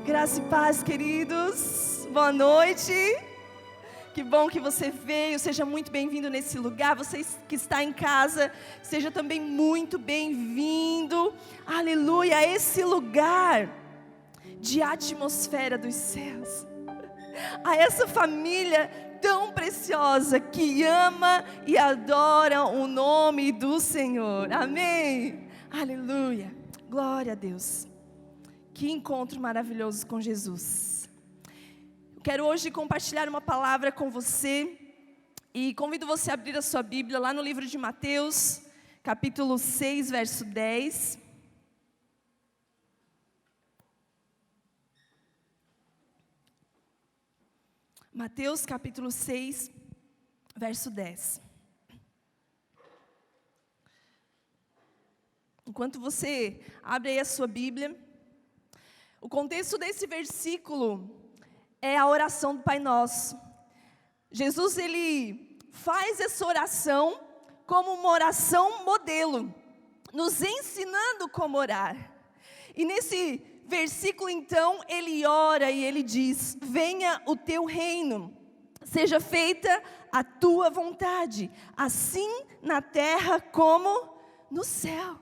Graça e paz, queridos. Boa noite. Que bom que você veio. Seja muito bem-vindo nesse lugar. Você que está em casa, seja também muito bem-vindo. Aleluia, a esse lugar de atmosfera dos céus. A essa família tão preciosa que ama e adora o nome do Senhor. Amém. Aleluia. Glória a Deus. Que encontro maravilhoso com Jesus. Eu quero hoje compartilhar uma palavra com você. E convido você a abrir a sua Bíblia lá no livro de Mateus, capítulo 6, verso 10. Mateus, capítulo 6, verso 10. Enquanto você abre aí a sua Bíblia, o contexto desse versículo é a oração do Pai Nosso. Jesus, ele faz essa oração como uma oração modelo, nos ensinando como orar. E nesse versículo, então, ele ora e ele diz: venha o teu reino, seja feita a tua vontade, assim na terra como no céu.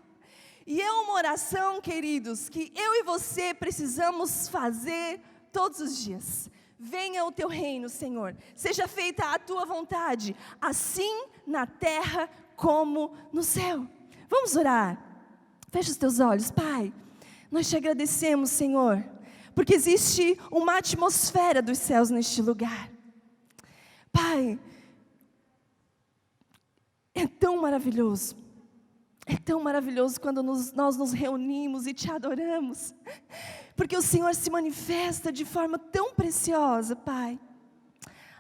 E é uma oração, queridos, que eu e você precisamos fazer todos os dias. Venha o teu reino, Senhor, seja feita a tua vontade, assim na terra como no céu. Vamos orar. Fecha os teus olhos. Pai, nós te agradecemos, Senhor, porque existe uma atmosfera dos céus neste lugar. Pai, é tão maravilhoso. É tão maravilhoso quando nós nos reunimos e te adoramos, porque o Senhor se manifesta de forma tão preciosa, Pai.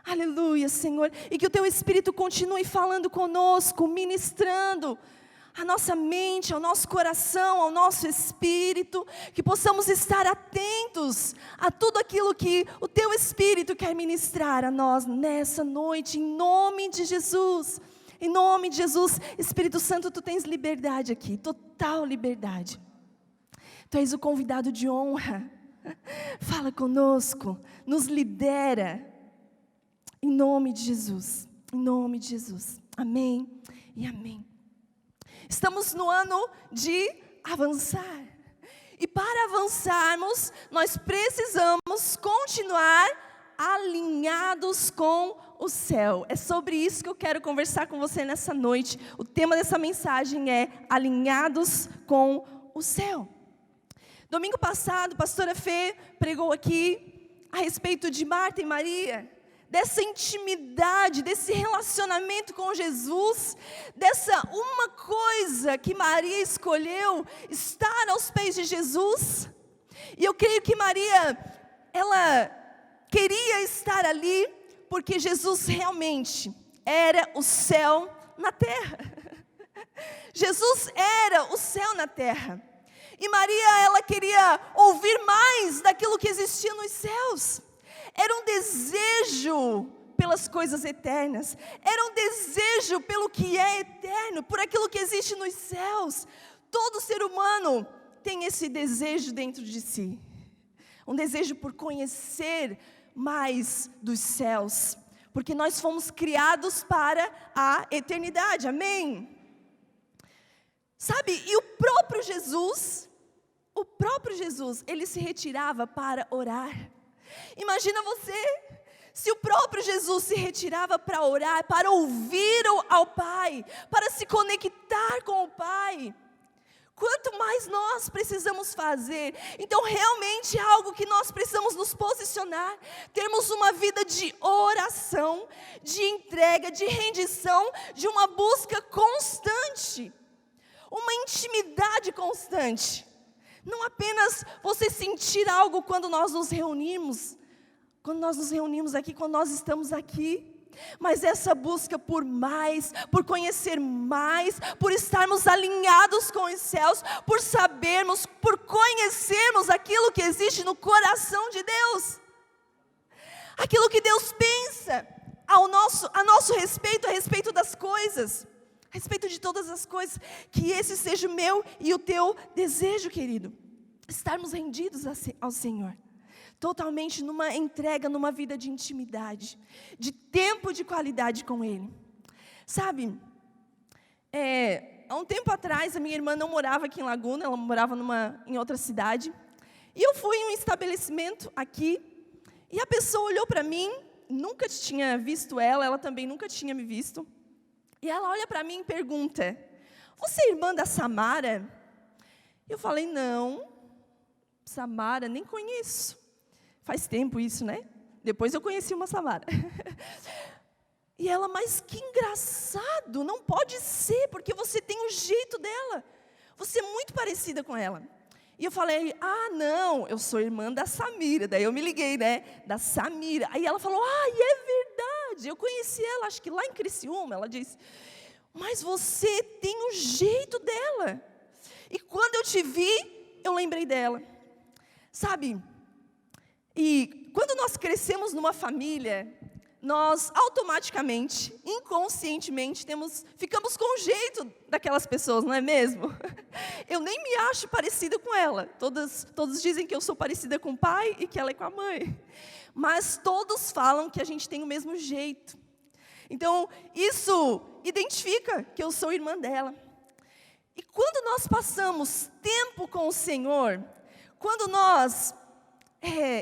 Aleluia, Senhor, e que o Teu Espírito continue falando conosco, ministrando a nossa mente, ao nosso coração, ao nosso espírito, que possamos estar atentos a tudo aquilo que o Teu Espírito quer ministrar a nós nessa noite, em nome de Jesus. Em nome de Jesus, Espírito Santo, Tu tens liberdade aqui, total liberdade. Tu és o convidado de honra. Fala conosco, nos lidera. Em nome de Jesus, em nome de Jesus. Amém e amém. Estamos no ano de avançar. E para avançarmos, nós precisamos continuar alinhados com o céu. É sobre isso que eu quero conversar com você nessa noite. O tema dessa mensagem é alinhados com o céu. Domingo passado, a pastora Fê pregou aqui a respeito de Marta e Maria, dessa intimidade, desse relacionamento com Jesus, dessa uma coisa que Maria escolheu, estar aos pés de Jesus. E eu creio que Maria, ela queria estar ali, porque Jesus realmente era o céu na terra. Jesus era o céu na terra. E Maria, ela queria ouvir mais daquilo que existia nos céus. Era um desejo pelas coisas eternas. Era um desejo pelo que é eterno, por aquilo que existe nos céus. Todo ser humano tem esse desejo dentro de si. Um desejo por conhecer mais dos céus, porque nós fomos criados para a eternidade, amém? Sabe, e o próprio Jesus, ele se retirava para orar. Imagina você, se o próprio Jesus se retirava para orar, para ouvir ao Pai, para se conectar com o Pai. Quanto mais nós precisamos fazer. Então realmente é algo que nós precisamos nos posicionar, termos uma vida de oração, de entrega, de rendição, de uma busca constante, uma intimidade constante. Não apenas você sentir algo quando nós nos reunimos aqui, quando nós estamos aqui, mas essa busca por mais, por conhecer mais, por estarmos alinhados com os céus, por sabermos, por conhecermos aquilo que existe no coração de Deus, aquilo que Deus pensa a nosso respeito, a respeito das coisas, a respeito de todas as coisas, que esse seja o meu e o teu desejo, querido, estarmos rendidos ao Senhor. totalmente numa entrega, numa vida de intimidade, de tempo de qualidade com Ele. Sabe, há um tempo atrás, a minha irmã não morava aqui em Laguna, ela morava em outra cidade. E eu fui em um estabelecimento aqui, e a pessoa olhou para mim, nunca tinha visto ela também nunca tinha me visto. E ela olha para mim e pergunta: você é irmã da Samara? Eu falei: não, Samara, nem conheço. Faz tempo isso, né? Depois eu conheci uma Samara. E ela: mas que engraçado, não pode ser, porque você tem o jeito dela. Você é muito parecida com ela. E eu falei: ah, não, eu sou irmã da Samira. Daí eu me liguei, né, da Samira. Aí ela falou: ah, é verdade, eu conheci ela, acho que lá em Criciúma. Ela disse: mas você tem o jeito dela. E quando eu te vi, eu lembrei dela. Sabe, e quando nós crescemos numa família, nós automaticamente, inconscientemente, ficamos com o jeito daquelas pessoas, não é mesmo? Eu nem me acho parecida com ela. Todos dizem que eu sou parecida com o pai e que ela é com a mãe. Mas todos falam que a gente tem o mesmo jeito. Então, isso identifica que eu sou irmã dela. E quando nós passamos tempo com o Senhor, quando nós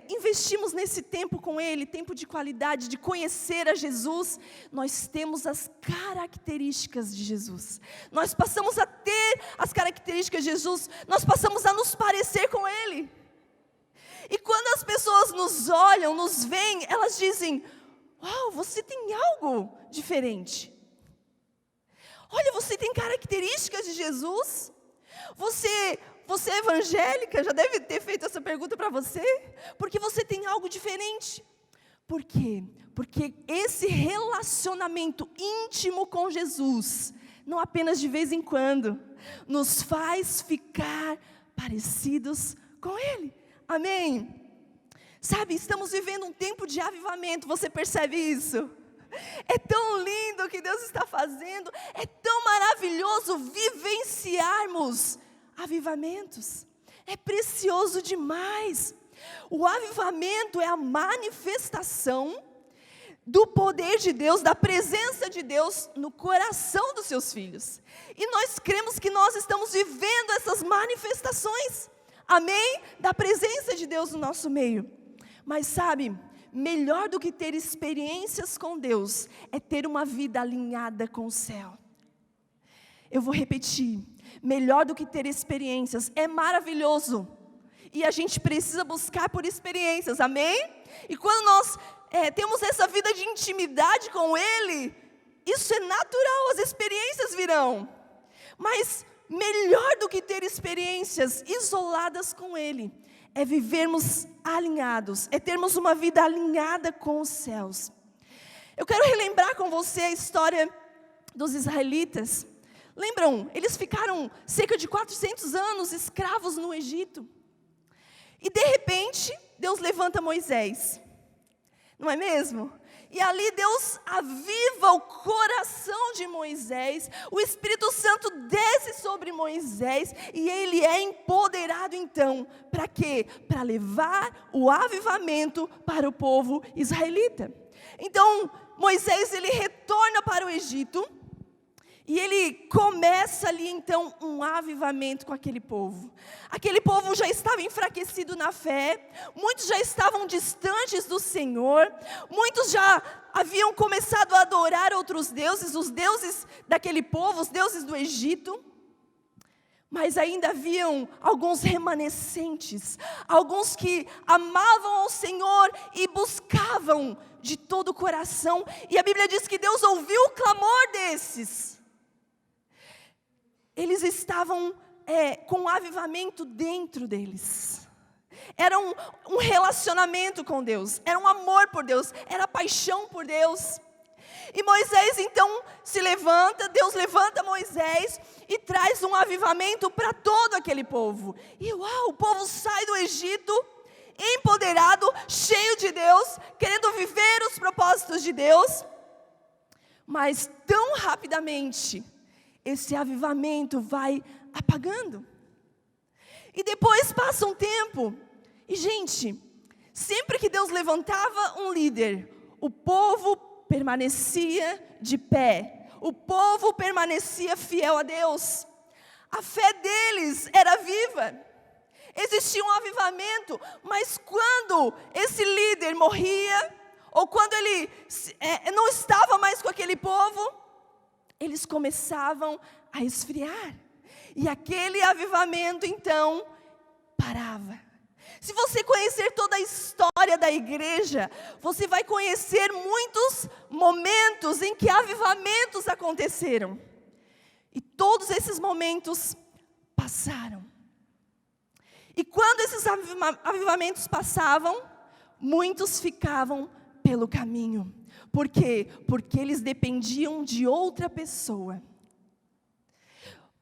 investimos nesse tempo com Ele, tempo de qualidade, de conhecer a Jesus, nós temos as características de Jesus. Nós passamos a ter as características de Jesus, nós passamos a nos parecer com Ele. E quando as pessoas nos olham, nos veem, elas dizem: uau, você tem algo diferente. Olha, você tem características de Jesus. Você é evangélica? Já deve ter feito essa pergunta para você. Porque você tem algo diferente. Por quê? Porque esse relacionamento íntimo com Jesus, não apenas de vez em quando, nos faz ficar parecidos com Ele. Amém? Sabe, estamos vivendo um tempo de avivamento, você percebe isso? É tão lindo o que Deus está fazendo, é tão maravilhoso vivenciarmos avivamentos, é precioso demais. O avivamento é a manifestação do poder de Deus, da presença de Deus no coração dos seus filhos. E nós cremos que nós estamos vivendo essas manifestações, amém? Da presença de Deus no nosso meio. Mas sabe, melhor do que ter experiências com Deus, é ter uma vida alinhada com o céu. Eu vou repetir, melhor do que ter experiências, é maravilhoso, e a gente precisa buscar por experiências, amém? E quando nós temos essa vida de intimidade com Ele, isso é natural, as experiências virão. Mas melhor do que ter experiências isoladas com Ele, é vivermos alinhados, é termos uma vida alinhada com os céus. Eu quero relembrar com você a história dos israelitas. Lembram? Eles ficaram cerca de 400 anos escravos no Egito. E de repente, Deus levanta Moisés. Não é mesmo? E ali Deus aviva o coração de Moisés, o Espírito Santo desce sobre Moisés, e ele é empoderado então, para quê? Para levar o avivamento para o povo israelita. Então, Moisés ele retorna para o Egito, e ele começa ali então um avivamento com aquele povo. Aquele povo já estava enfraquecido na fé, muitos já estavam distantes do Senhor, muitos já haviam começado a adorar outros deuses, os deuses daquele povo, os deuses do Egito. Mas ainda haviam alguns remanescentes, alguns que amavam ao Senhor e buscavam de todo o coração. E a Bíblia diz que Deus ouviu o clamor desses. Eles estavam com um avivamento dentro deles. Era um relacionamento com Deus, era um amor por Deus, era paixão por Deus. E Moisés então se levanta, Deus levanta Moisés e traz um avivamento para todo aquele povo. E uau, o povo sai do Egito empoderado, cheio de Deus, querendo viver os propósitos de Deus. Mas tão rapidamente esse avivamento vai apagando. E depois passa um tempo, e gente, Sempre que Deus levantava um líder, o povo permanecia de pé. O povo permanecia fiel a Deus. A fé deles era viva. Existia um avivamento, mas quando esse líder morria, ou quando ele não estava mais com aquele povo, eles começavam a esfriar. E aquele avivamento então parava. Se você conhecer toda a história da igreja, você vai conhecer muitos momentos em que avivamentos aconteceram. E todos esses momentos passaram. E quando esses avivamentos passavam, muitos ficavam pelo caminho. Por quê? Porque eles dependiam de outra pessoa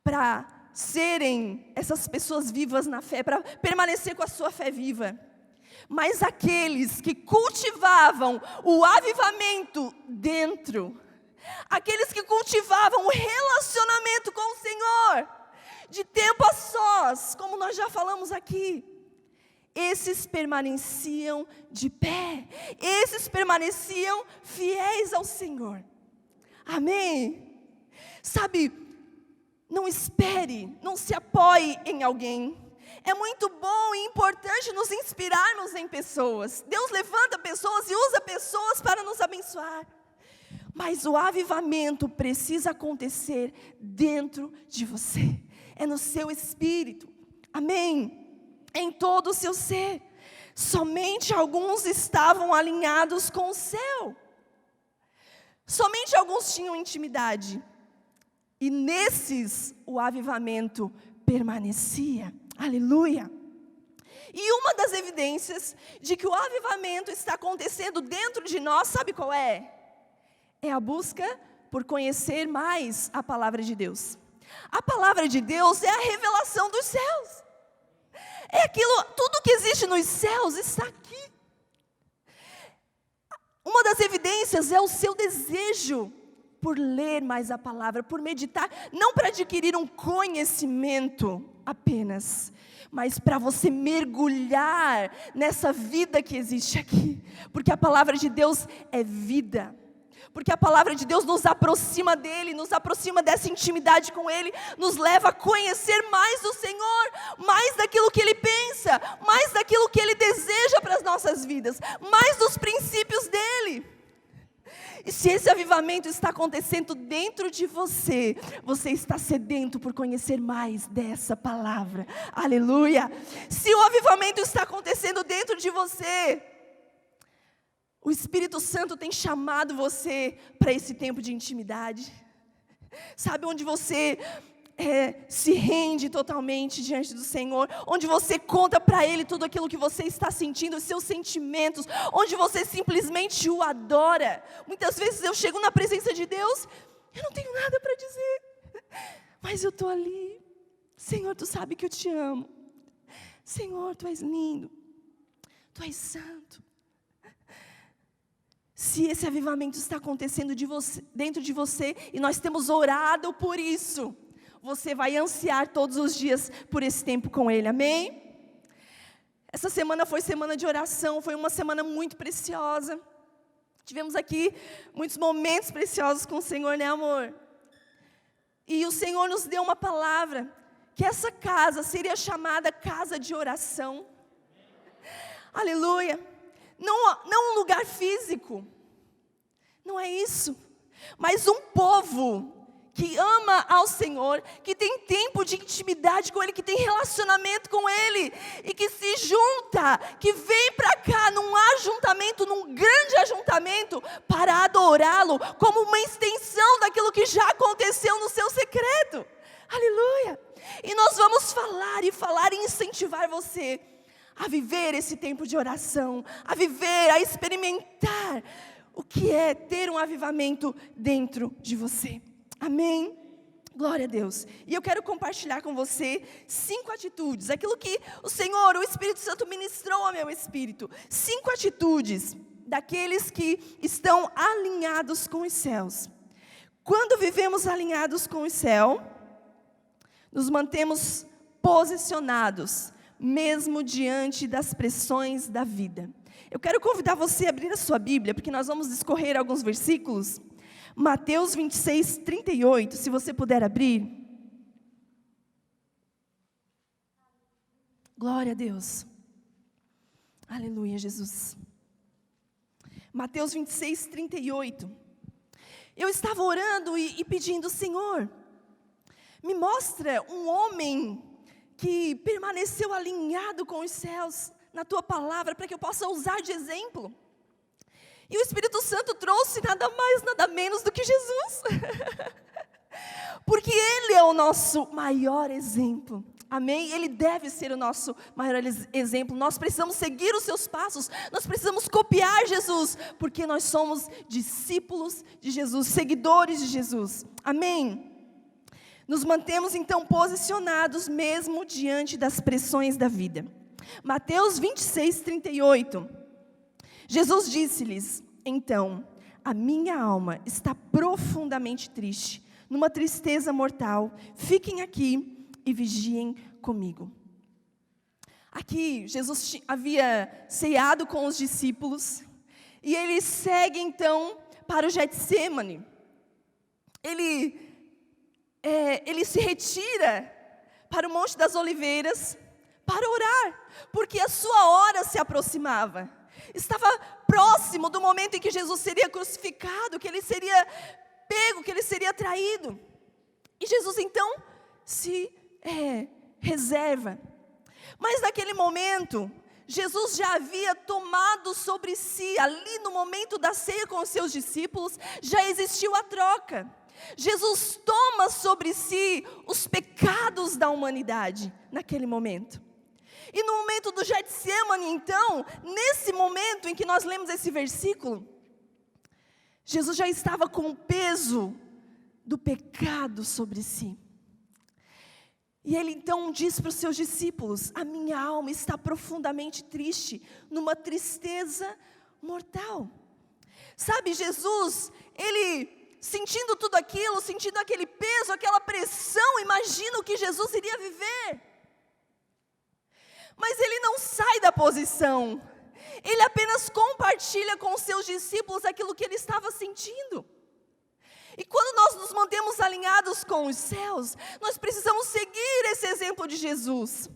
para serem essas pessoas vivas na fé, para permanecer com a sua fé viva. Mas aqueles que cultivavam o avivamento dentro, aqueles que cultivavam o relacionamento com o Senhor, de tempo a sós, como nós já falamos aqui, esses permaneciam de pé, esses permaneciam fiéis ao Senhor. Amém? Sabe, não espere, não se apoie em alguém. É muito bom e importante nos inspirarmos em pessoas. Deus levanta pessoas e usa pessoas para nos abençoar. Mas o avivamento precisa acontecer dentro de você. É no seu espírito. Amém? Em todo o seu ser. Somente alguns estavam alinhados com o céu. Somente alguns tinham intimidade. E nesses o avivamento permanecia. Aleluia. E uma das evidências de que o avivamento está acontecendo dentro de nós, sabe qual é? É a busca por conhecer mais a palavra de Deus. A palavra de Deus é a revelação dos céus. É aquilo, tudo que existe nos céus está aqui. Uma das evidências é o seu desejo por ler mais a palavra, por meditar, não para adquirir um conhecimento apenas, mas para você mergulhar nessa vida que existe aqui, porque a palavra de Deus é vida, porque a palavra de Deus nos aproxima dEle, nos aproxima dessa intimidade com Ele, nos leva a conhecer mais do Senhor, mais daquilo que Ele pensa, mais daquilo que Ele deseja para as nossas vidas, mais dos princípios dEle. E se esse avivamento está acontecendo dentro de você, você está sedento por conhecer mais dessa palavra. Aleluia! Se o avivamento está acontecendo dentro de você, o Espírito Santo tem chamado você para esse tempo de intimidade. Sabe, onde você se rende totalmente diante do Senhor, onde você conta para Ele tudo aquilo que você está sentindo, os seus sentimentos, onde você simplesmente o adora. Muitas vezes eu chego na presença de Deus, eu não tenho nada para dizer, mas eu estou ali. Senhor, Tu sabe que eu te amo. Senhor, Tu és lindo, Tu és santo. Se esse avivamento está acontecendo dentro de você, e nós temos orado por isso, você vai ansiar todos os dias por esse tempo com Ele, amém? Essa semana foi semana de oração, foi uma semana muito preciosa. Tivemos aqui muitos momentos preciosos com o Senhor, né, amor? E o Senhor nos deu uma palavra, que essa casa seria chamada casa de oração. Aleluia! Não um lugar físico, não é isso, mas um povo que ama ao Senhor, que tem tempo de intimidade com Ele, que tem relacionamento com Ele, e que se junta, que vem para cá num ajuntamento, num grande ajuntamento, para adorá-lo, como uma extensão daquilo que já aconteceu no seu secreto. Aleluia! E nós vamos falar e incentivar você a viver esse tempo de oração, a viver, a experimentar o que é ter um avivamento dentro de você. Amém? Glória a Deus. E eu quero compartilhar com você 5 atitudes, aquilo que o Senhor, o Espírito Santo ministrou ao meu espírito. 5 atitudes daqueles que estão alinhados com os céus. Quando vivemos alinhados com o céu, nos mantemos posicionados mesmo diante das pressões da vida. Eu quero convidar você a abrir a sua Bíblia, porque nós vamos discorrer alguns versículos. Mateus 26, 38, se você puder abrir. Glória a Deus. Aleluia, Jesus. Mateus 26, 38. Eu estava orando e pedindo, Senhor, me mostra um homem que permaneceu alinhado com os céus na Tua palavra, para que eu possa usar de exemplo. E o Espírito Santo trouxe nada mais, nada menos do que Jesus. Porque Ele é o nosso maior exemplo. Amém? Ele deve ser o nosso maior exemplo. Nós precisamos seguir os seus passos. Nós precisamos copiar Jesus. Porque nós somos discípulos de Jesus, seguidores de Jesus. Amém? Nos mantemos então posicionados mesmo diante das pressões da vida. Mateus 26, 38. Jesus disse-lhes, então, a minha alma está profundamente triste, numa tristeza mortal. Fiquem aqui e vigiem comigo. Aqui, Jesus havia ceado com os discípulos, e ele segue então para o Getsêmani. Ele se retira para o Monte das Oliveiras para orar, porque a sua hora se aproximava. Estava próximo do momento em que Jesus seria crucificado, que ele seria pego, que ele seria traído. E Jesus então se reserva. Mas naquele momento, Jesus já havia tomado sobre si, ali no momento da ceia com os seus discípulos, já existiu a troca. Jesus toma sobre si os pecados da humanidade, naquele momento. E no momento do Getsêmani, então, nesse momento em que nós lemos esse versículo, Jesus já estava com o peso do pecado sobre si. E ele então diz para os seus discípulos, a minha alma está profundamente triste, numa tristeza mortal. Sabe, Jesus, ele sentindo tudo aquilo, sentindo aquele peso, aquela pressão, imagina o que Jesus iria viver. Mas ele não sai da posição, ele apenas compartilha com os seus discípulos aquilo que ele estava sentindo. E quando nós nos mantemos alinhados com os céus, nós precisamos seguir esse exemplo de Jesus.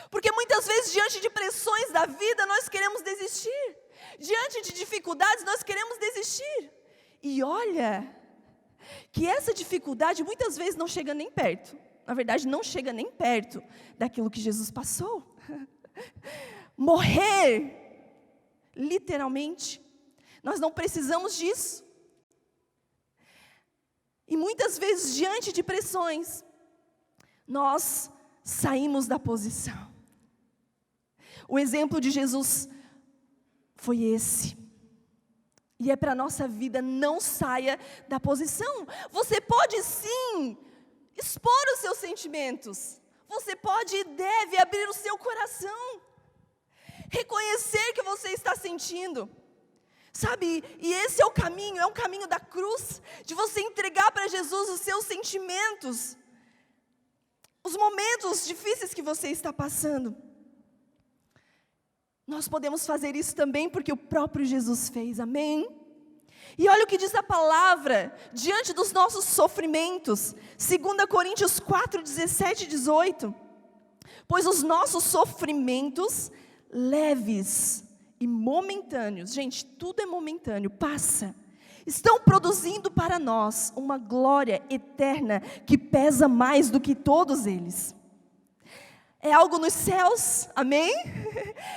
Porque muitas vezes, diante de pressões da vida, nós queremos desistir. Diante de dificuldades, nós queremos desistir. E olha, que essa dificuldade muitas vezes não chega nem perto. Na verdade, não chega nem perto daquilo que Jesus passou. Morrer, literalmente, nós não precisamos disso. E muitas vezes, diante de pressões, nós saímos da posição. O exemplo de Jesus foi esse. E é para a nossa vida, não saia da posição. Você pode sim expor os seus sentimentos. Você pode e deve abrir o seu coração. Reconhecer que você está sentindo. Sabe, e esse é o caminho, é um caminho da cruz, de você entregar para Jesus os seus sentimentos, os momentos difíceis que você está passando. Nós podemos fazer isso também porque o próprio Jesus fez, amém? E olha o que diz a palavra, diante dos nossos sofrimentos, 2 Coríntios 4, 17 e 18. Pois os nossos sofrimentos leves e momentâneos, gente, tudo é momentâneo, passa, estão produzindo para nós uma glória eterna que pesa mais do que todos eles. É algo nos céus, amém?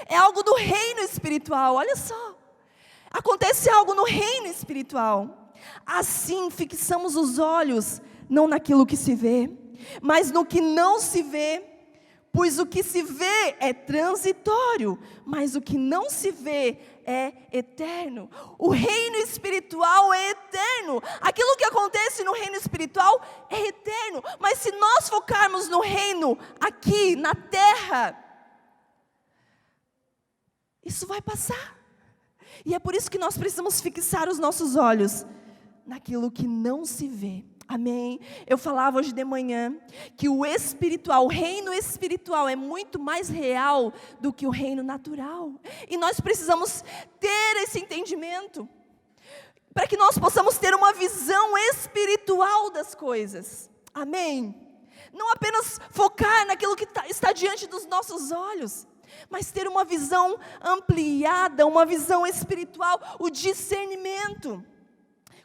É algo do reino espiritual, olha só. Acontece algo no reino espiritual. Assim fixamos os olhos, não naquilo que se vê, mas no que não se vê. Pois o que se vê é transitório, mas o que não se vê é eterno. O reino espiritual é eterno. Aquilo que acontece no reino espiritual é eterno. Mas se nós focarmos no reino aqui, na terra, isso vai passar. E é por isso que nós precisamos fixar os nossos olhos naquilo que não se vê. Amém? Eu falava hoje de manhã que o espiritual, o reino espiritual é muito mais real do que o reino natural. E nós precisamos ter esse entendimento, para que nós possamos ter uma visão espiritual das coisas. Amém? Não apenas focar naquilo que está diante dos nossos olhos, mas ter uma visão ampliada, uma visão espiritual, o discernimento.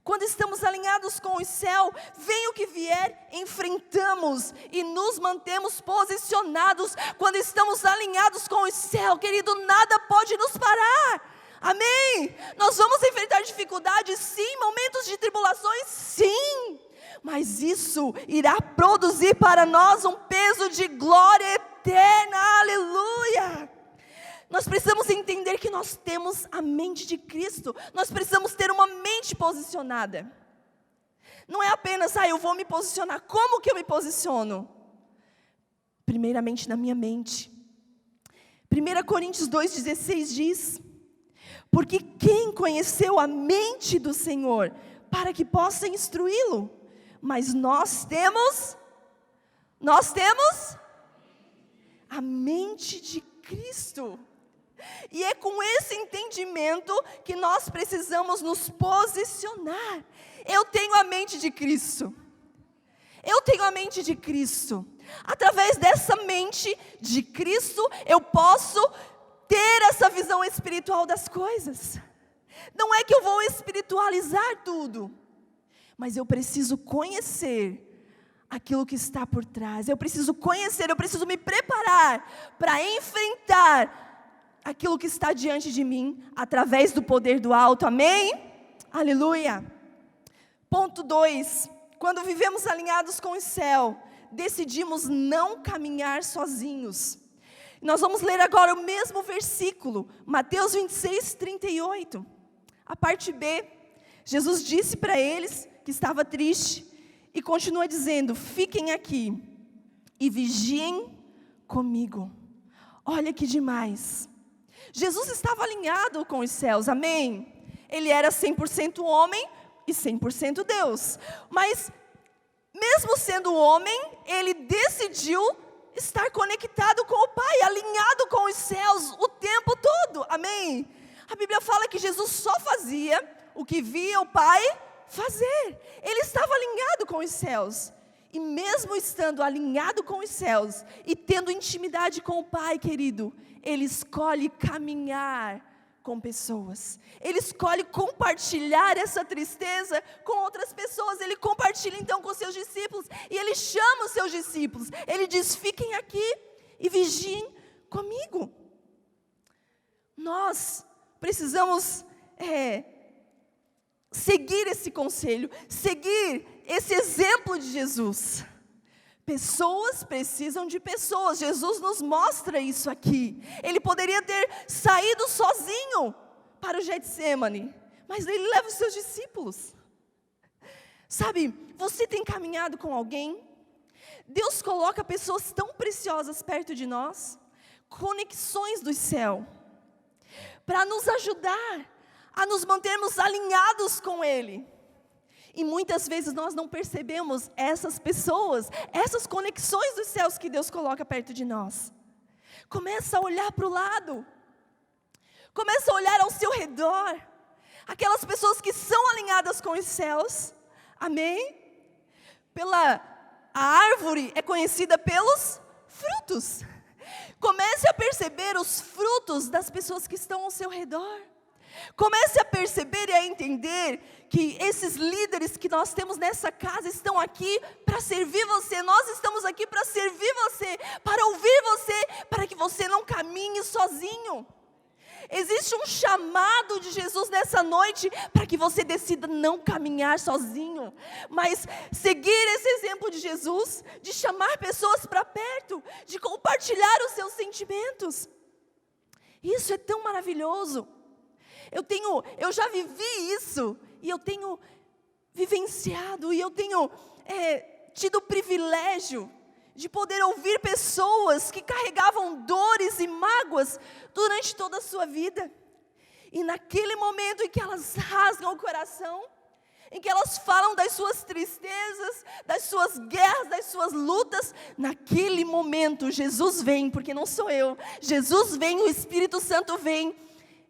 Quando estamos alinhados com o céu, vem o que vier, enfrentamos e nos mantemos posicionados. Quando estamos alinhados com o céu, querido, nada pode nos parar. Amém? Nós vamos enfrentar dificuldades, sim, momentos de tribulações, sim. Mas isso irá produzir para nós um peso de glória eterna, aleluia. Nós precisamos entender que nós temos a mente de Cristo, nós precisamos ter uma mente posicionada. Não é apenas, eu vou me posicionar, como que eu me posiciono? Primeiramente na minha mente. 1 Coríntios 2,16 diz: porque quem conheceu a mente do Senhor, para que possa instruí-lo? Mas nós temos a mente de Cristo. E é com esse entendimento que nós precisamos nos posicionar. Eu tenho a mente de Cristo. Eu tenho a mente de Cristo. Através dessa mente de Cristo, eu posso ter essa visão espiritual das coisas. Não é que eu vou espiritualizar tudo, mas eu preciso conhecer aquilo que está por trás. Eu preciso conhecer, eu preciso me preparar para enfrentar aquilo que está diante de mim, através do poder do alto, amém? Aleluia. Ponto 2, quando vivemos alinhados com o céu, decidimos não caminhar sozinhos. Nós vamos ler agora o mesmo versículo, Mateus 26, 38, a parte B. Jesus disse para eles que estava triste, e continua dizendo: fiquem aqui, e vigiem comigo. Olha que demais. Jesus estava alinhado com os céus, amém? Ele era 100% homem e 100% Deus. Mas, mesmo sendo homem, ele decidiu estar conectado com o Pai, alinhado com os céus o tempo todo, amém? A Bíblia fala que Jesus só fazia o que via o Pai fazer. Ele estava alinhado com os céus. E mesmo estando alinhado com os céus e tendo intimidade com o Pai, querido, ele escolhe caminhar com pessoas. Ele escolhe compartilhar essa tristeza com outras pessoas. Ele compartilha então com seus discípulos. E ele chama os seus discípulos. Ele diz: fiquem aqui e vigiem comigo. Nós precisamos seguir esse conselho, seguir esse exemplo de Jesus. Pessoas precisam de pessoas. Jesus nos mostra isso aqui. Ele poderia ter saído sozinho para o Getsemane, mas ele leva os seus discípulos. Sabe, você tem caminhado com alguém? Deus coloca pessoas tão preciosas perto de nós, conexões do céu, para nos ajudar a nos mantermos alinhados com Ele. E muitas vezes nós não percebemos essas pessoas, essas conexões dos céus que Deus coloca perto de nós. Começa a olhar para o lado. Começa a olhar ao seu redor. Aquelas pessoas que são alinhadas com os céus. Amém? A árvore é conhecida pelos frutos. Comece a perceber os frutos das pessoas que estão ao seu redor. Comece a perceber e a entender que esses líderes que nós temos nessa casa estão aqui para servir você. Nós estamos aqui para servir você, para ouvir você, para que você não caminhe sozinho. Existe um chamado de Jesus nessa noite para que você decida não caminhar sozinho, mas seguir esse exemplo de Jesus, de chamar pessoas para perto, de compartilhar os seus sentimentos. Isso é tão maravilhoso. Eu já vivi isso, e eu tenho vivenciado, e eu tenho tido o privilégio de poder ouvir pessoas que carregavam dores e mágoas durante toda a sua vida. E naquele momento em que elas rasgam o coração, em que elas falam das suas tristezas, das suas guerras, das suas lutas. Naquele momento, Jesus vem, porque não sou eu. Jesus vem, o Espírito Santo vem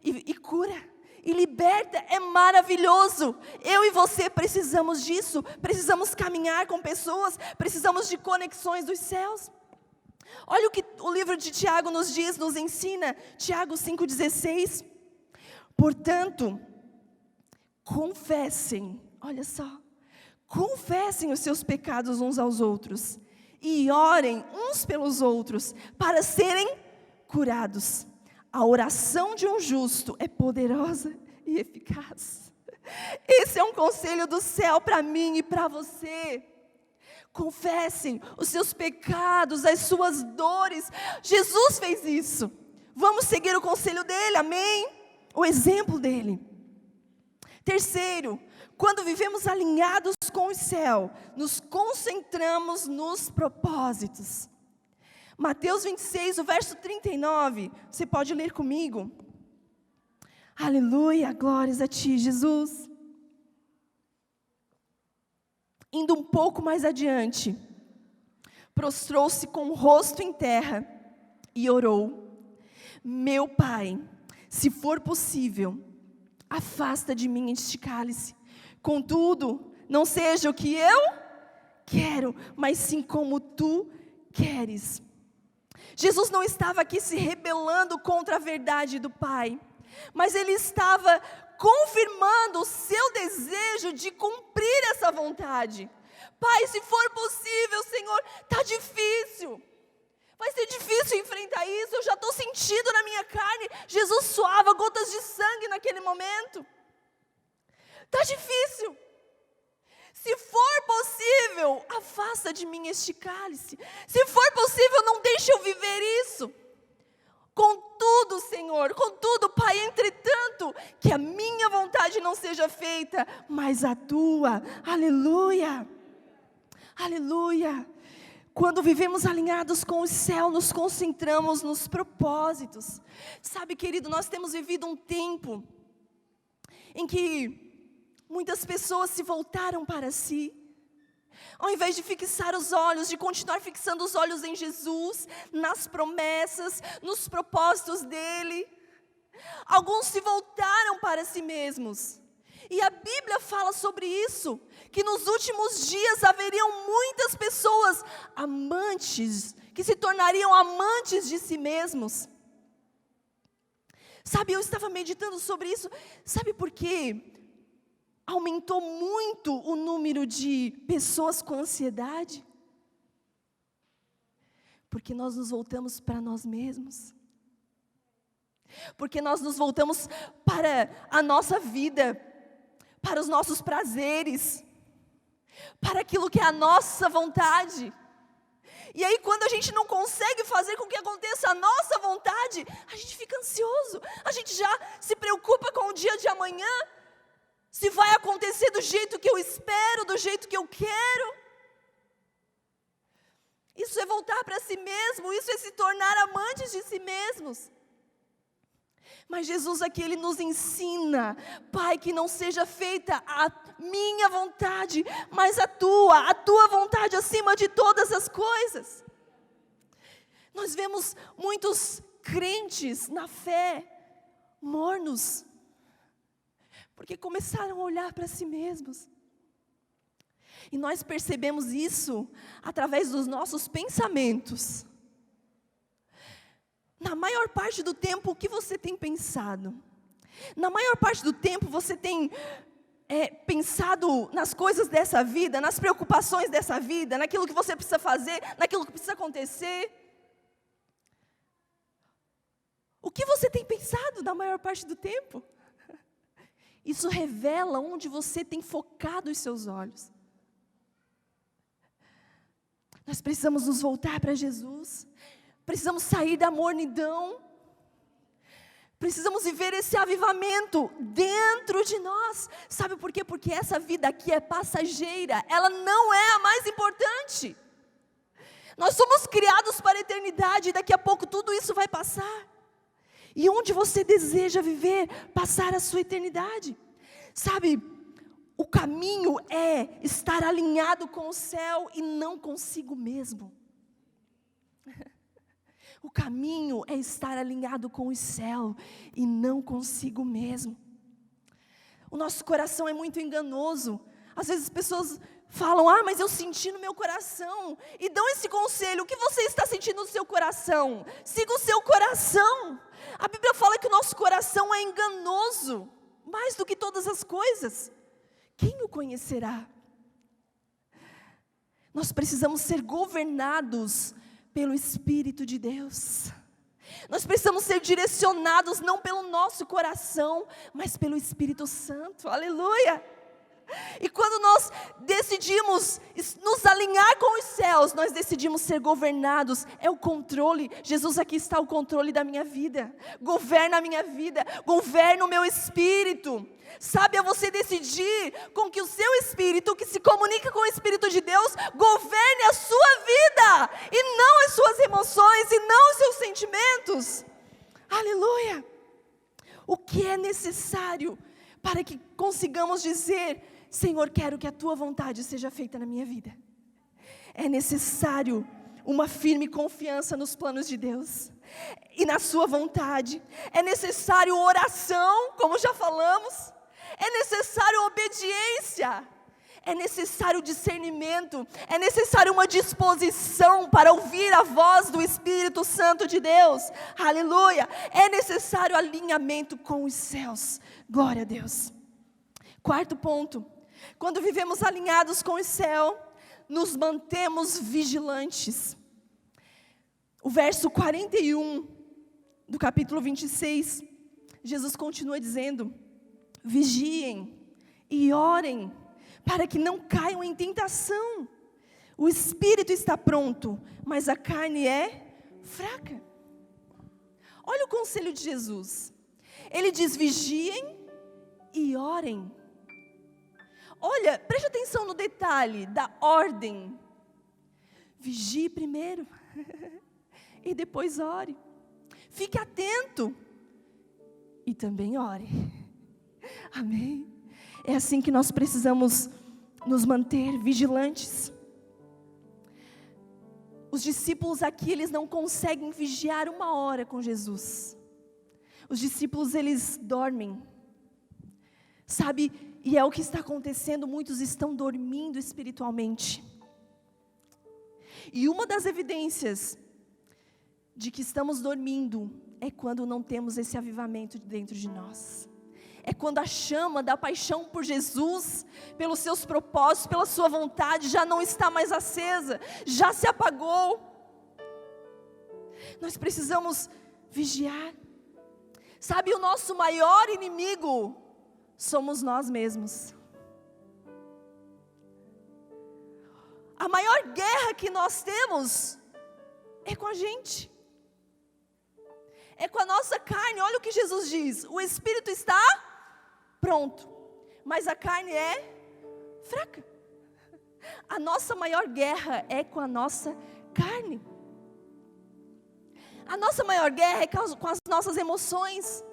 e cura, e liberta. É maravilhoso. Eu e você precisamos disso. Precisamos caminhar com pessoas, precisamos de conexões dos céus. Olha o que o livro de Tiago nos diz, nos ensina. Tiago 5,16. Portanto, confessem, olha só, confessem os seus pecados uns aos outros e orem uns pelos outros para serem curados. A oração de um justo é poderosa e eficaz. Esse é um conselho do céu para mim e para você. Confessem os seus pecados, as suas dores. Jesus fez isso. Vamos seguir o conselho dele, amém? O exemplo dele. Terceiro, quando vivemos alinhados com o céu, nos concentramos nos propósitos. Mateus 26, o verso 39, você pode ler comigo? Aleluia, glórias a ti, Jesus. Indo um pouco mais adiante, prostrou-se com o rosto em terra e orou: meu Pai, se for possível, afasta de mim este cálice. Contudo, não seja o que eu quero, mas sim como tu queres. Jesus não estava aqui se rebelando contra a verdade do Pai, mas ele estava confirmando o seu desejo de cumprir essa vontade. Pai, se for possível, Senhor, está difícil. Vai ser difícil enfrentar isso, eu já estou sentindo na minha carne. Jesus suava gotas de sangue naquele momento. Está difícil. Se for possível, afasta de mim este cálice. Se for possível, não deixe eu viver isso. Contudo, Senhor, contudo, Pai, entretanto, que a minha vontade não seja feita, mas a tua. Aleluia. Aleluia. Quando vivemos alinhados com o céu, nos concentramos nos propósitos. Sabe, querido, nós temos vivido um tempo em que muitas pessoas se voltaram para si. Ao invés de fixar os olhos, de continuar fixando os olhos em Jesus, nas promessas, nos propósitos dEle, alguns se voltaram para si mesmos. E a Bíblia fala sobre isso, que nos últimos dias haveriam muitas pessoas amantes, que se tornariam amantes de si mesmos. Sabe, eu estava meditando sobre isso. Sabe por quê? Aumentou muito o número de pessoas com ansiedade? Porque nós nos voltamos para nós mesmos. Porque nós nos voltamos para a nossa vida, para os nossos prazeres, para aquilo que é a nossa vontade. E aí, quando a gente não consegue fazer com que aconteça a nossa vontade, a gente fica ansioso, a gente já se preocupa com o dia de amanhã, se vai acontecer do jeito que eu espero, do jeito que eu quero. Isso é voltar para si mesmo, isso é se tornar amantes de si mesmos. Mas Jesus aqui, Ele nos ensina: Pai, que não seja feita a minha vontade, mas a tua vontade acima de todas as coisas. Nós vemos muitos crentes na fé mornos, porque começaram a olhar para si mesmos. E nós percebemos isso através dos nossos pensamentos. Na maior parte do tempo, o que você tem pensado? Na maior parte do tempo, você tem pensado nas coisas dessa vida, nas preocupações dessa vida, naquilo que você precisa fazer, naquilo que precisa acontecer? O que você tem pensado na maior parte do tempo? Isso revela onde você tem focado os seus olhos. Nós precisamos nos voltar para Jesus. Precisamos sair da mornidão. Precisamos viver esse avivamento dentro de nós. Sabe por quê? Porque essa vida aqui é passageira. Ela não é a mais importante. Nós somos criados para a eternidade. E daqui a pouco tudo isso vai passar. E onde você deseja viver, passar a sua eternidade? Sabe, O caminho é estar alinhado com o céu e não consigo mesmo. O caminho é estar alinhado com o céu e não consigo mesmo. O nosso coração é muito enganoso. Às vezes as pessoas falam, mas eu senti no meu coração. E dão esse conselho, o que você está sentindo no seu coração? Siga o seu coração. A Bíblia fala que o nosso coração é enganoso, mais do que todas as coisas. Quem o conhecerá? Nós precisamos ser governados pelo Espírito de Deus. Nós precisamos ser direcionados não pelo nosso coração, mas pelo Espírito Santo. Aleluia! E quando nós decidimos nos alinhar com os céus, nós decidimos ser governados. É o controle. Jesus, aqui está o controle da minha vida. Governa a minha vida, governa o meu espírito. Sabe, é você decidir com que o seu espírito, que se comunica com o Espírito de Deus, governe a sua vida, e não as suas emoções, e não os seus sentimentos. Aleluia! O que é necessário para que consigamos dizer, Senhor, quero que a Tua vontade seja feita na minha vida? É necessário uma firme confiança nos planos de Deus e na Sua vontade. É necessário oração, como já falamos. É necessário obediência. É necessário discernimento. É necessário uma disposição para ouvir a voz do Espírito Santo de Deus. Aleluia. É necessário alinhamento com os céus. Glória a Deus. Quarto ponto. Quando vivemos alinhados com o céu, nos mantemos vigilantes. O verso 41 do capítulo 26, Jesus continua dizendo: vigiem e orem, para que não caiam em tentação. O espírito está pronto, mas a carne é fraca. Olha o conselho de Jesus. Ele diz: vigiem e orem. Olha, preste atenção no detalhe da ordem. Vigie primeiro e depois ore. Fique atento e também ore. Amém? É assim que nós precisamos nos manter vigilantes. Os discípulos aqui, eles não conseguem vigiar 1 hora com Jesus. Os discípulos, eles dormem. Sabe, e é o que está acontecendo, muitos estão dormindo espiritualmente. E uma das evidências de que estamos dormindo é quando não temos esse avivamento dentro de nós. É quando a chama da paixão por Jesus, pelos seus propósitos, pela sua vontade, já não está mais acesa, já se apagou. Nós precisamos vigiar. Sabe, o nosso maior inimigo somos nós mesmos. A maior guerra que nós temos é com a gente. É com a nossa carne. Olha o que Jesus diz: o espírito está pronto, mas a carne é fraca. A nossa maior guerra é com a nossa carne. A nossa maior guerra é com as nossas emoções.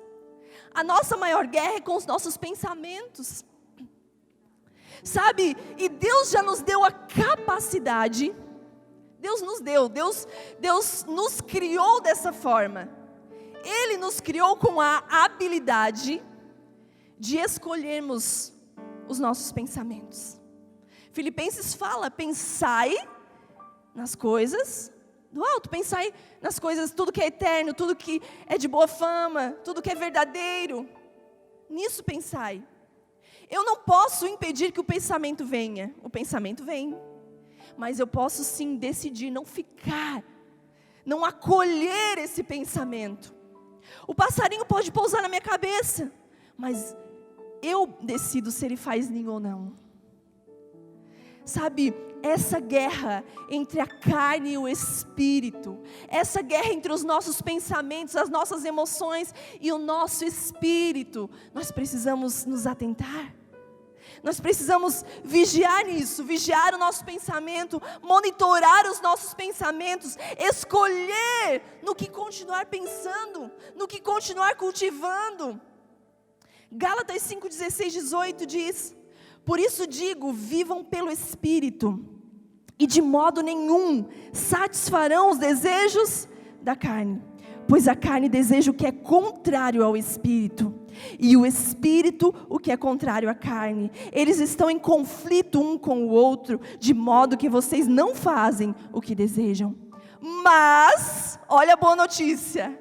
A nossa maior guerra é com os nossos pensamentos. Sabe, e Deus já nos deu a capacidade, Deus nos criou dessa forma. Ele nos criou com a habilidade de escolhermos os nossos pensamentos. Filipenses fala: pensai nas coisas do alto, pensai nas coisas, tudo que é eterno, tudo que é de boa fama, tudo que é verdadeiro, nisso pensai. Eu não posso impedir que o pensamento venha, o pensamento vem, mas eu posso sim decidir não ficar, não acolher esse pensamento. O passarinho pode pousar na minha cabeça, mas eu decido se ele faz ninho ou não. Sabe, essa guerra entre a carne e o espírito, essa guerra entre os nossos pensamentos, as nossas emoções e o nosso espírito, nós precisamos nos atentar. Nós precisamos vigiar nisso, vigiar o nosso pensamento, monitorar os nossos pensamentos, escolher no que continuar pensando, no que continuar cultivando. Gálatas 5, 16, 18 diz: Por isso digo, vivam pelo Espírito, e de modo nenhum satisfarão os desejos da carne. Pois a carne deseja o que é contrário ao Espírito, e o Espírito o que é contrário à carne. Eles estão em conflito um com o outro, de modo que vocês não fazem o que desejam. Mas, olha a boa notícia,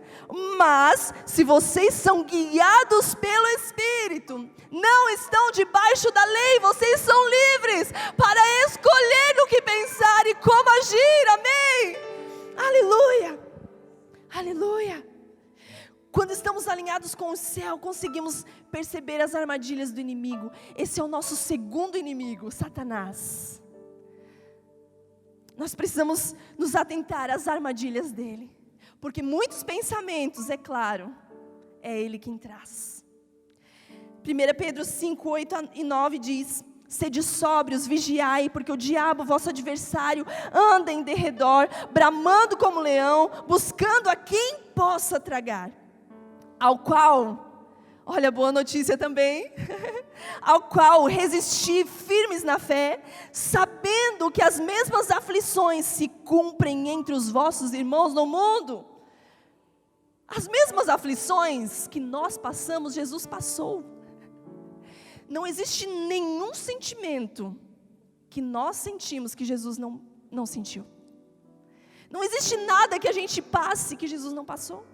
mas se vocês são guiados pelo Espírito, não estão debaixo da lei, vocês são livres para escolher o que pensar e como agir, amém? Aleluia, aleluia. Quando estamos alinhados com o céu, conseguimos perceber as armadilhas do inimigo. Esse é o nosso segundo inimigo, Satanás. Nós precisamos nos atentar às armadilhas dele, porque muitos pensamentos, é claro, é ele quem traz. 1 Pedro 5, 8 e 9 diz: sede sóbrios, vigiai, porque o diabo, vosso adversário, anda em derredor, bramando como leão, buscando a quem possa tragar. Ao qual, olha a boa notícia também, ao qual resisti firmes na fé, sabendo que as mesmas aflições se cumprem entre os vossos irmãos no mundo. As mesmas aflições que nós passamos, Jesus passou. Não existe nenhum sentimento que nós sentimos que Jesus não sentiu. Não existe nada que a gente passe que Jesus não passou.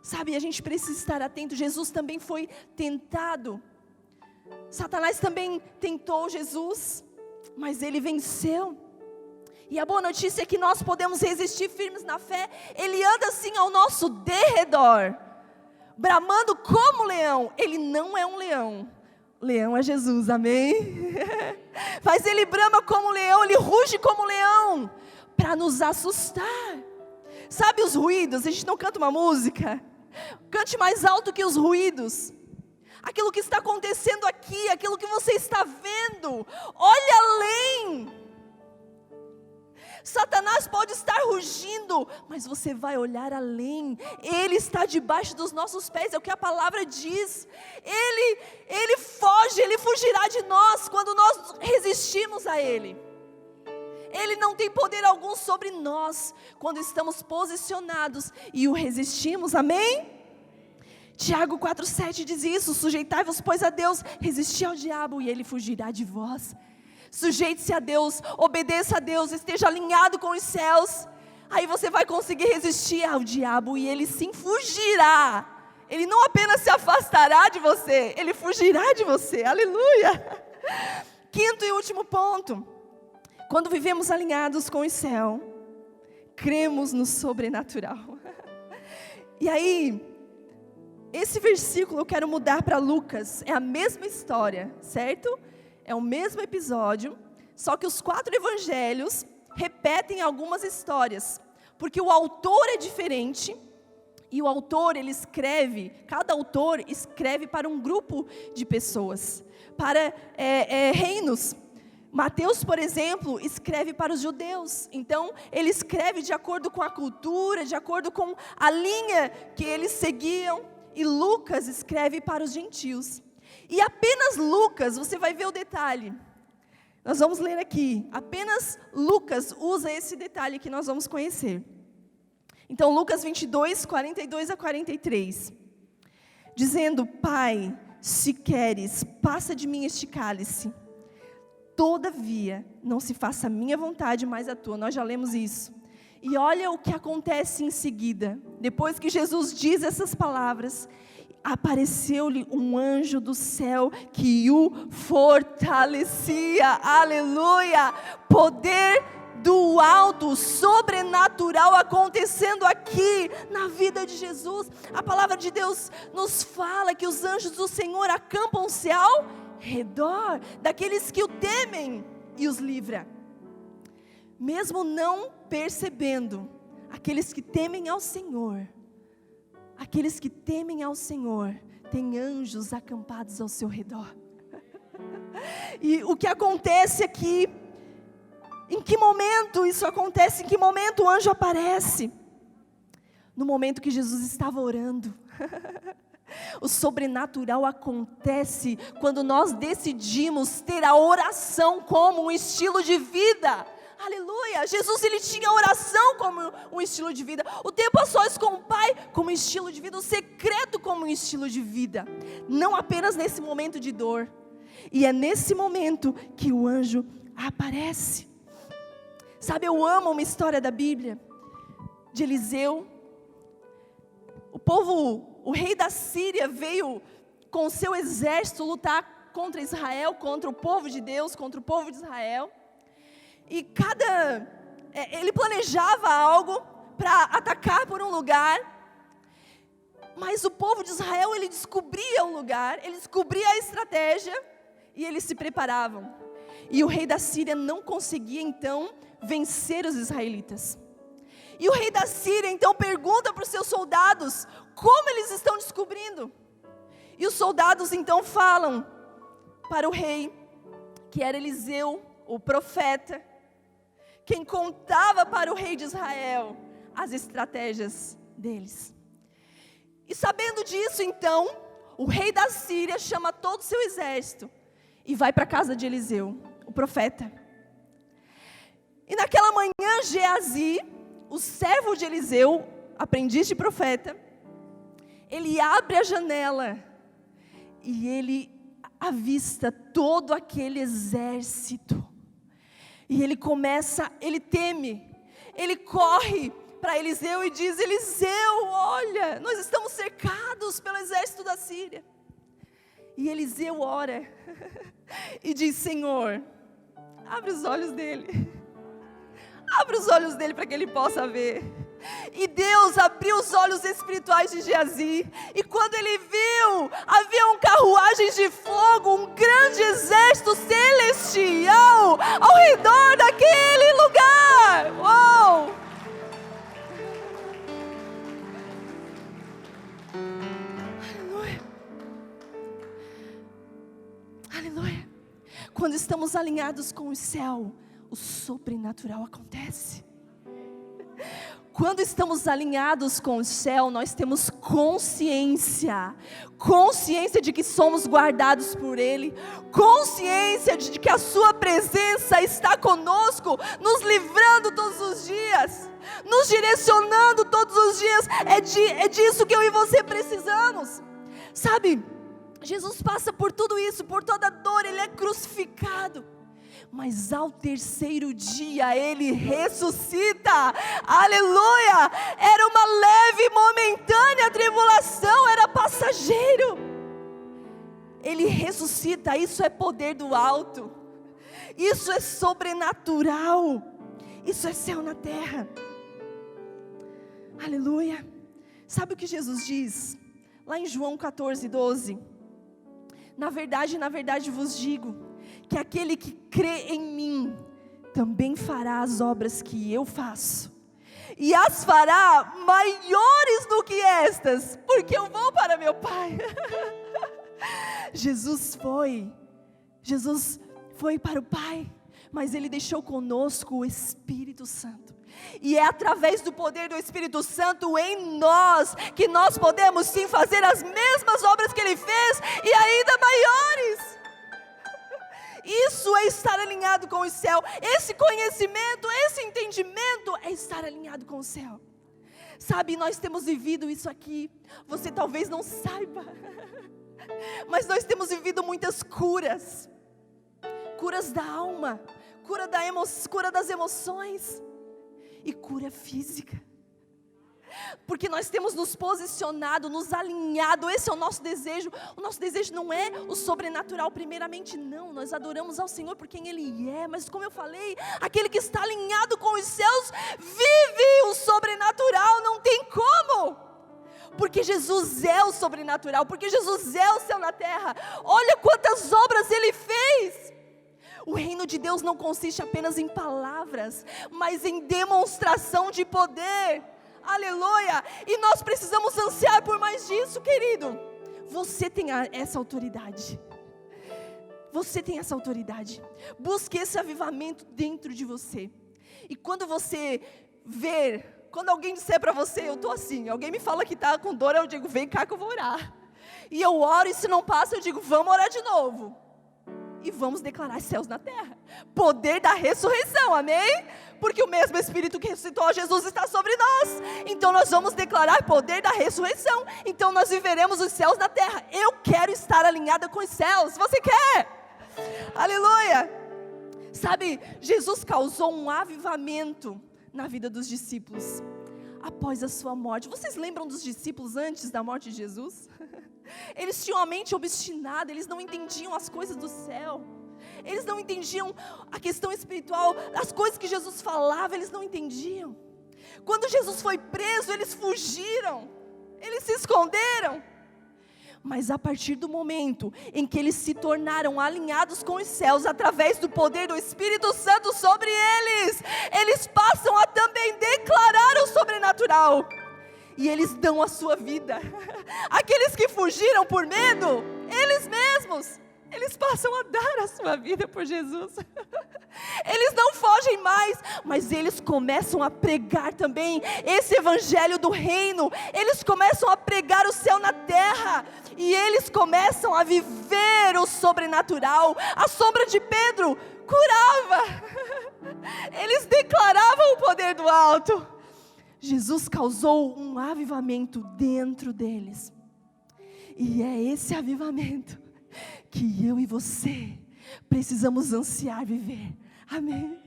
Sabe, a gente precisa estar atento. Jesus também foi tentado. Satanás também tentou Jesus, mas ele venceu. E a boa notícia é que nós podemos resistir firmes na fé. Ele anda assim ao nosso derredor, bramando como leão. Ele não é um leão. Leão é Jesus, amém? Mas ele brama como leão, ele ruge como leão, para nos assustar. Sabe os ruídos? A gente não canta uma música. Cante mais alto que os ruídos. Aquilo que está acontecendo aqui, aquilo que você está vendo, olhe além. Satanás pode estar rugindo, mas você vai olhar além. Ele está debaixo dos nossos pés, é o que a palavra diz. Ele foge, ele fugirá de nós quando nós resistimos a ele. Ele não tem poder algum sobre nós quando estamos posicionados e o resistimos, amém? Tiago 4,7 diz isso: sujeitai-vos, pois, a Deus, resisti ao diabo e ele fugirá de vós. Sujeite-se a Deus, obedeça a Deus, esteja alinhado com os céus. Aí você vai conseguir resistir ao diabo e ele sim fugirá. Ele não apenas se afastará de você, ele fugirá de você, aleluia. Quinto e último ponto: quando vivemos alinhados com o céu, cremos no sobrenatural. E aí, esse versículo eu quero mudar para Lucas. É a mesma história, certo? É o mesmo episódio, só que os 4 evangelhos repetem algumas histórias, porque o autor é diferente, e o autor, cada autor escreve para um grupo de pessoas, para reinos. Mateus, por exemplo, escreve para os judeus, então ele escreve de acordo com a cultura, de acordo com a linha que eles seguiam, e Lucas escreve para os gentios. E apenas Lucas, você vai ver o detalhe, nós vamos ler aqui, apenas Lucas usa esse detalhe que nós vamos conhecer. Então Lucas 22, 42 a 43, dizendo: Pai, se queres, passa de mim este cálice, todavia, não se faça a minha vontade, mas a tua. Nós já lemos isso. E olha o que acontece em seguida. Depois que Jesus diz essas palavras, apareceu-lhe um anjo do céu que o fortalecia. Aleluia! Poder do alto, sobrenatural acontecendo aqui na vida de Jesus. A palavra de Deus nos fala que os anjos do Senhor acampam-se ao redor daqueles que o temem e os livra. Mesmo não percebendo, aqueles que temem ao Senhor, têm anjos acampados ao seu redor. E o que acontece aqui, em que momento isso acontece? Em que momento o anjo aparece? No momento que Jesus estava orando. O sobrenatural acontece quando nós decidimos ter a oração como um estilo de vida. Aleluia! Jesus, ele tinha oração como um estilo de vida. O tempo a sós com o Pai como um estilo de vida. O secreto como um estilo de vida. Não apenas nesse momento de dor. E é nesse momento que o anjo aparece. Sabe, eu amo uma história da Bíblia, de Eliseu. O rei da Síria veio com o seu exército lutar contra Israel, contra o povo de Deus, contra o povo de Israel. E ele planejava algo para atacar por um lugar, mas o povo de Israel, ele descobria o lugar, ele descobria a estratégia, e eles se preparavam. E o rei da Síria não conseguia então vencer os israelitas. E o rei da Síria então pergunta para os seus soldados como eles estão descobrindo. E os soldados então falam para o rei, que era Eliseu, o profeta, quem contava para o rei de Israel as estratégias deles. E sabendo disso então, o rei da Síria chama todo o seu exército e vai para a casa de Eliseu, o profeta. E naquela manhã, Geazi, o servo de Eliseu, aprendiz de profeta, ele abre a janela e ele avista todo aquele exército. E ele teme, ele corre para Eliseu e diz: Eliseu, olha, nós estamos cercados pelo exército da Síria. E Eliseu ora e diz: Senhor, abre os olhos dele. Abre os olhos dele para que ele possa ver. E Deus abriu os olhos espirituais de Geazi. E quando ele viu, haviam carruagens de fogo, um grande exército celestial ao redor daquele lugar. Uou! Aleluia. Aleluia. Quando estamos alinhados com o céu, o sobrenatural acontece. Quando estamos alinhados com o céu, nós temos consciência de que somos guardados por Ele, consciência de que a Sua presença está conosco, nos livrando todos os dias, nos direcionando todos os dias. É disso que eu e você precisamos. Sabe, Jesus passa por tudo isso, por toda a dor, Ele é crucificado. Mas ao terceiro dia Ele ressuscita, aleluia. Era uma leve, momentânea tribulação, era passageiro. Ele ressuscita, isso é poder do alto, isso é sobrenatural, isso é céu na terra, aleluia. Sabe o que Jesus diz? Lá em João 14:12, na verdade vos digo, que aquele que crê em mim, também fará as obras que eu faço, e as fará maiores do que estas, porque eu vou para meu Pai. Jesus foi para o Pai, mas Ele deixou conosco o Espírito Santo, e é através do poder do Espírito Santo em nós, que nós podemos sim fazer as mesmas obras que Ele fez, e ainda maiores. Isso é estar alinhado com o céu. Esse conhecimento, esse entendimento é estar alinhado com o céu. Sabe, nós temos vivido isso aqui. Você talvez não saiba, mas nós temos vivido muitas curas. Curas da alma, cura das emoções e cura física. Porque nós temos nos posicionado, nos alinhado. Esse é o nosso desejo. O nosso desejo não é o sobrenatural primeiramente, não. Nós adoramos ao Senhor por quem Ele é. Mas como eu falei, aquele que está alinhado com os céus vive o sobrenatural. Não tem como. Porque Jesus é o sobrenatural. Porque Jesus é o céu na terra. Olha quantas obras Ele fez. O reino de Deus não consiste apenas em palavras, mas em demonstração de poder. Aleluia, e nós precisamos ansiar por mais disso, querido. Você tem essa autoridade. Você tem essa autoridade. Busque esse avivamento dentro de você. E quando você ver, quando alguém disser para você, eu estou assim, alguém me fala que está com dor, eu digo, vem cá que eu vou orar. E eu oro, e se não passa, eu digo, vamos orar de novo. E vamos declarar céus na terra. Poder da ressurreição, amém? Porque o mesmo Espírito que ressuscitou a Jesus está sobre nós. Então nós vamos declarar poder da ressurreição. Então nós viveremos os céus na terra. Eu quero estar alinhada com os céus. Você quer? Aleluia! Sabe, Jesus causou um avivamento na vida dos discípulos após a sua morte. Vocês lembram dos discípulos antes da morte de Jesus? Eles tinham a mente obstinada, eles não entendiam as coisas do céu, eles não entendiam a questão espiritual, as coisas que Jesus falava, eles não entendiam. Quando Jesus foi preso, eles fugiram, eles se esconderam. Mas a partir do momento em que eles se tornaram alinhados com os céus, através do poder do Espírito Santo sobre eles, eles passam a também declarar o sobrenatural. E eles dão a sua vida. Aqueles que fugiram por medo, eles mesmos, eles passam a dar a sua vida por Jesus. Eles não fogem mais, mas eles começam a pregar também esse evangelho do reino. Eles começam a pregar o céu na terra. E eles começam a viver o sobrenatural. A sombra de Pedro curava. Eles declaravam o poder do alto. Jesus causou um avivamento dentro deles. E é esse avivamento que eu e você precisamos ansiar viver. Amém?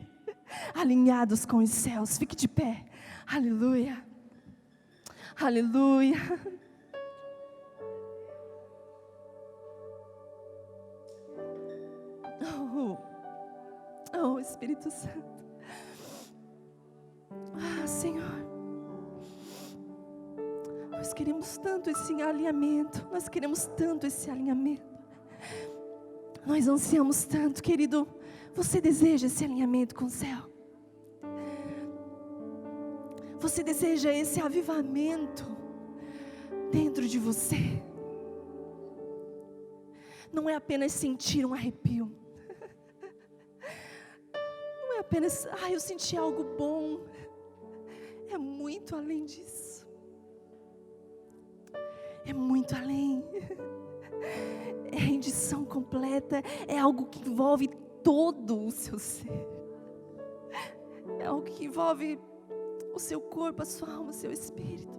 Alinhados com os céus. Fique de pé. Aleluia. Aleluia. Oh, Espírito Santo. Ah, Senhor. Nós queremos tanto esse alinhamento. Nós queremos tanto esse alinhamento. Nós ansiamos tanto, querido. Você deseja esse alinhamento com o céu? Você deseja esse avivamento dentro de você? Não é apenas sentir um arrepio. Não é apenas, eu senti algo bom. É muito além disso. É muito além. É rendição completa. É algo que envolve todo o seu ser. É algo que envolve o seu corpo, a sua alma, o seu espírito.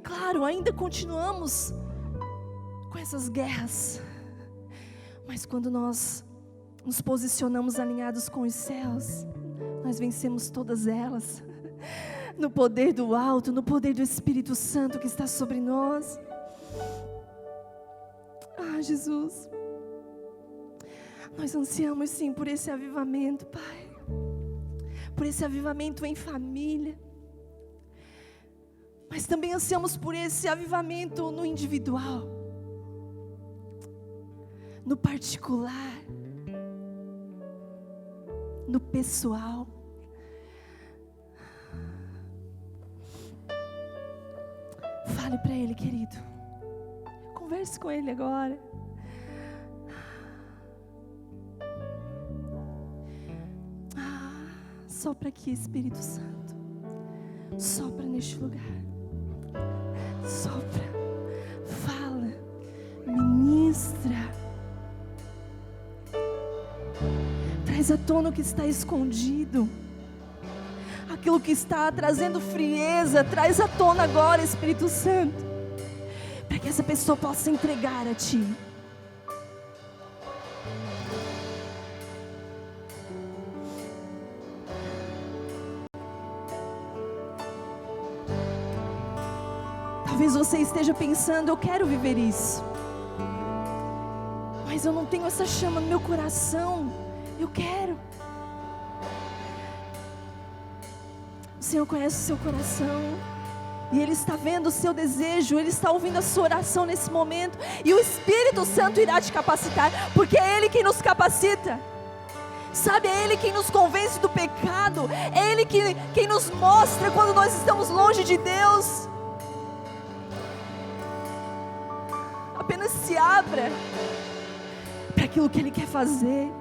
Claro, ainda continuamos com essas guerras. Mas quando nós nos posicionamos alinhados com os céus, nós vencemos todas elas. No poder do alto, no poder do Espírito Santo que está sobre nós. Jesus, nós ansiamos sim por esse avivamento, Pai. Por esse avivamento em família. Mas também ansiamos por esse avivamento no individual, no particular, no pessoal. Fale para Ele, querido. Converse com Ele agora. Sopra aqui, Espírito Santo. Sopra neste lugar. Sopra. Fala. Ministra. Traz à tona o que está escondido. Aquilo que está trazendo frieza, traz à tona agora, Espírito Santo. Para que essa pessoa possa entregar a Ti. Talvez você esteja pensando, eu quero viver isso, mas eu não tenho essa chama no meu coração. Eu quero. O Senhor conhece o seu coração, e Ele está vendo o seu desejo, Ele está ouvindo a sua oração nesse momento, e o Espírito Santo irá te capacitar, porque é Ele quem nos capacita. Sabe, é Ele quem nos convence do pecado, é Ele quem nos mostra quando nós estamos longe de Deus. Apenas se abra para aquilo que Ele quer fazer.